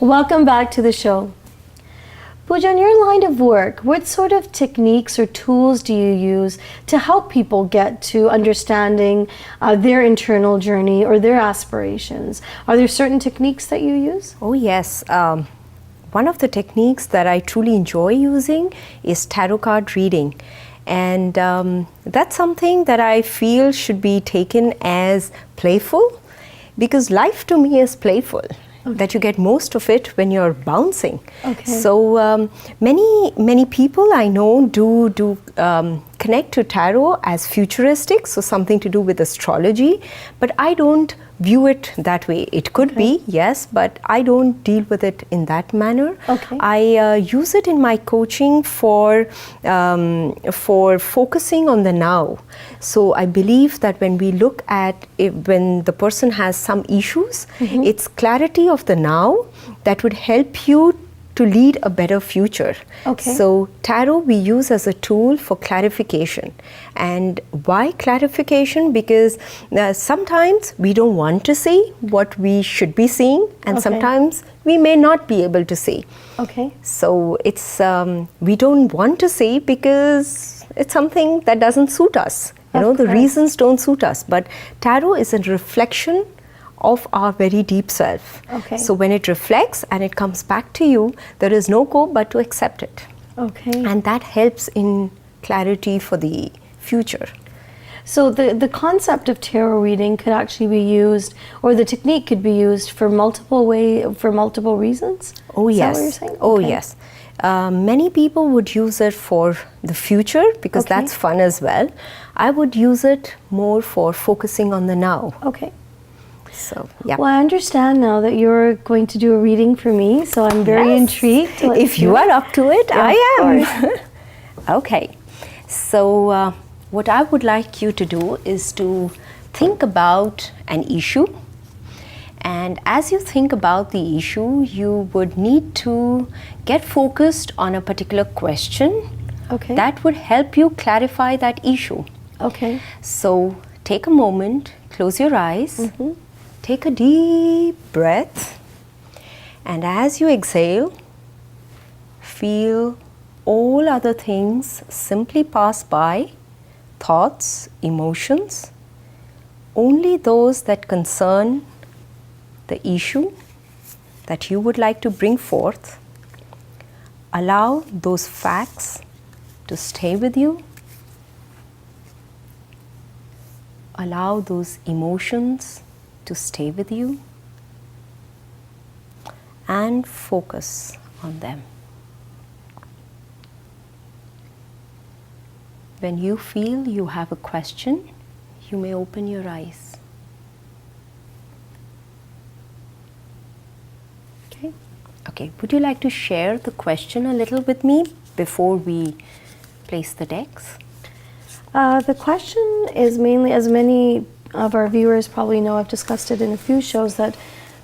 Welcome back to the show. Pooja, in your line of work, what sort of techniques or tools do you use to help people get to understanding their internal journey or their aspirations? Are there certain techniques that you use? Oh yes. One of the techniques that I truly enjoy using is tarot card reading. And that's something that I feel should be taken as playful, because life to me is playful. Okay. That you get most of it when you're bouncing. Okay. So many people I know do connect to tarot as futuristic, so something to do with astrology, but I don't view it that way. It could be, yes, but I don't deal with it in that manner. Okay. I use it in my coaching for focusing on the now. So I believe that when we look at when the person has some issues, it's clarity of the now that would help you to lead a better future. Okay. So tarot we use as a tool for clarification. And why clarification? Because sometimes we don't want to see what we should be seeing, and sometimes we may not be able to see. Okay. So it's we don't want to see because it's something that doesn't suit us. You know, the reasons don't suit us. But tarot is a reflection of our very deep self. Okay. So when it reflects and it comes back to you, there is no go but to accept it. Okay. And that helps in clarity for the future. So the concept of tarot reading could actually be used, or the technique could be used for multiple reasons? Oh yes. Is that what you're saying? Oh yes. Many people would use it for the future because that's fun as well. I would use it more for focusing on the now. Okay. So, yeah. Well, I understand now that you're going to do a reading for me, so I'm very intrigued. If you are up to it, yeah, I am. Okay. So, what I would like you to do is to think about an issue. And as you think about the issue, you would need to get focused on a particular question that would help you clarify that issue. Okay. So, take a moment, close your eyes. Take a deep breath, and as you exhale, feel all other things simply pass by, thoughts, emotions, only those that concern the issue that you would like to bring forth. Allow those facts to stay with you. Allow those emotions to stay with you, and focus on them. When you feel you have a question, you may open your eyes. Okay. Okay. Would you like to share the question a little with me before we place the decks? The question is mainly, as many of our viewers probably know, I've discussed it in a few shows, that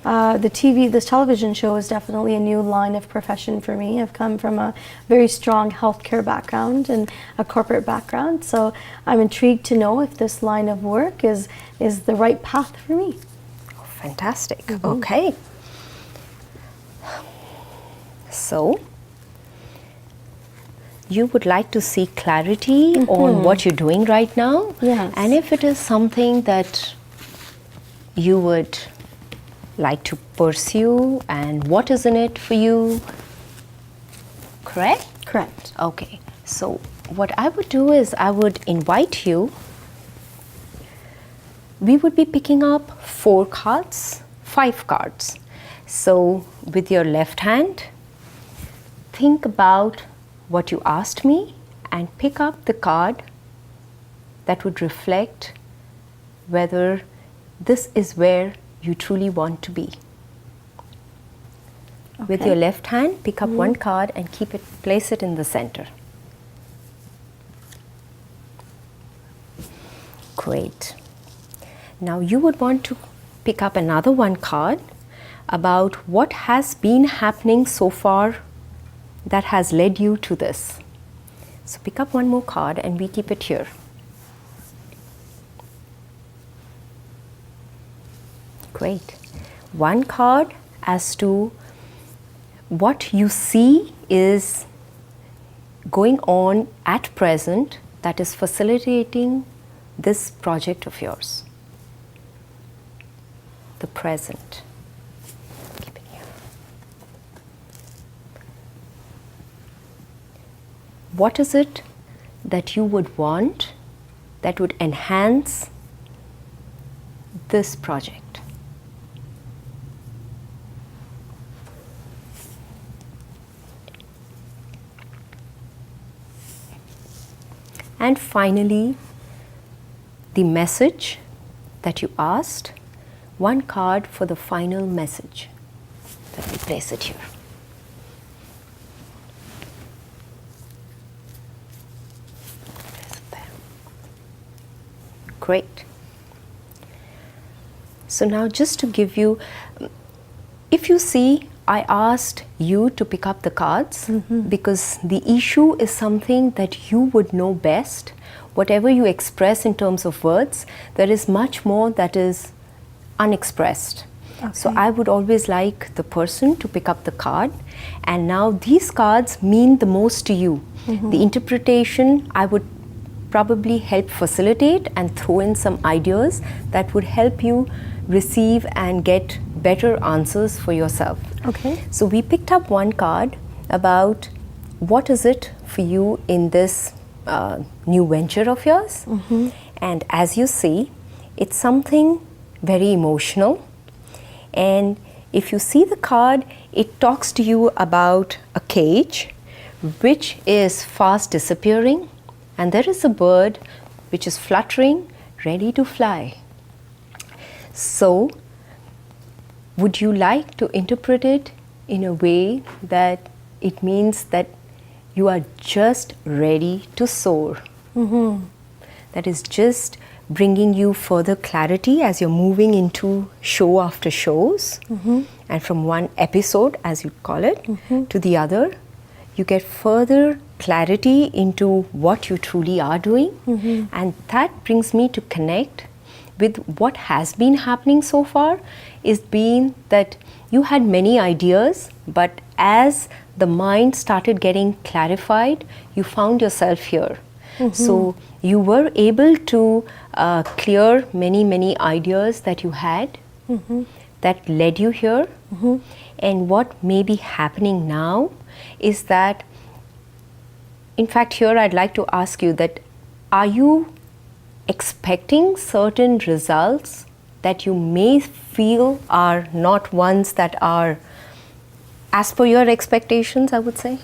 this television show is definitely a new line of profession for me. I've come from a very strong healthcare background and a corporate background, so I'm intrigued to know if this line of work is the right path for me. Oh, fantastic. Okay. So, you would like to seek clarity on what you're doing right now. Yes. And if it is something that you would like to pursue, and what is in it for you, correct? Correct. Okay. So what I would do is I would invite you, we would be picking up 5 cards. So with your left hand, think about what you asked me and pick up the card that would reflect whether this is where you truly want to be. Okay. With your left hand, pick up one card and place it in the center. Great. Now you would want to pick up another one card about what has been happening so far that has led you to this. So pick up one more card and we keep it here. Great. One card as to what you see is going on at present that is facilitating this project of yours. The present. Keep it here. What is it that you would want that would enhance this project? And finally, the message that you asked, one card for the final message. Let me place it here. Place it there. Great. So now just to give you, if you see, I asked you to pick up the cards because the issue is something that you would know best. Whatever you express in terms of words, there is much more that is unexpressed. Okay. So I would always like the person to pick up the card, and now these cards mean the most to you. The interpretation I would probably help facilitate and throw in some ideas that would help you receive and get better answers for yourself. Okay. So we picked up one card about what is it for you in this new venture of yours. And as you see, it's something very emotional. And if you see the card, it talks to you about a cage which is fast disappearing, and there is a bird which is fluttering, ready to fly. So would you like to interpret it in a way that it means that you are just ready to soar? That is just bringing you further clarity as you're moving into show after shows, and from one episode, as you call it, to the other, you get further clarity into what you truly are doing, and that brings me to connect with what has been happening so far. Is being that you had many ideas, but as the mind started getting clarified, you found yourself here. So you were able to clear many ideas that you had that led you here. And what may be happening now is that, in fact, here I'd like to ask you that, are you expecting certain results that you may feel are not ones that are as per your expectations, I would say?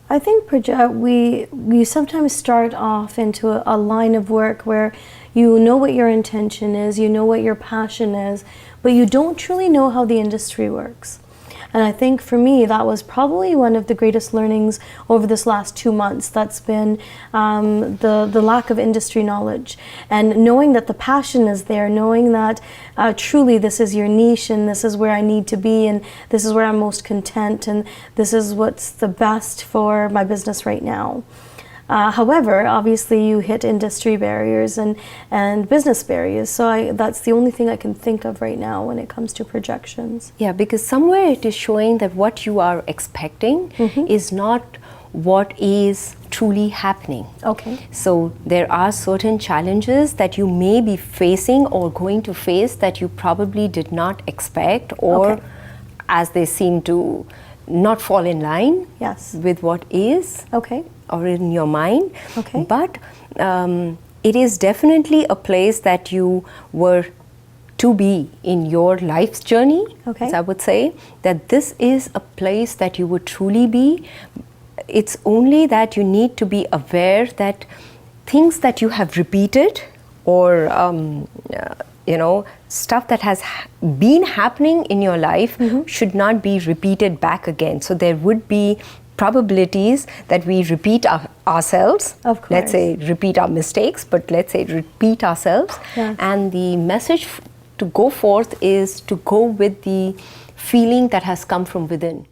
I think we sometimes start off into a line of work where you know what your intention is, you know what your passion is, but you don't truly know how the industry works. And I think for me, that was probably one of the greatest learnings over this last 2 months. That's been the lack of industry knowledge, and knowing that the passion is there, knowing that truly this is your niche, and this is where I need to be, and this is where I'm most content, and this is what's the best for my business right now. However, obviously you hit industry barriers and business barriers, so that's the only thing I can think of right now when it comes to projections. Yeah, because somewhere it is showing that what you are expecting is not what is truly happening. Okay. So there are certain challenges that you may be facing or going to face that you probably did not expect, or as they seem to not fall in line with what is. Okay. Or in your mind. Okay. But it is definitely a place that you were to be in your life's journey. Okay. So I would say that this is a place that you would truly be. It's only that you need to be aware that things that you have repeated, or stuff that has been happening in your life should not be repeated back again. So there would be probabilities that we repeat ourselves. Of course. Let's say repeat our mistakes, but let's say repeat ourselves. Yes. And the message to go forth is to go with the feeling that has come from within.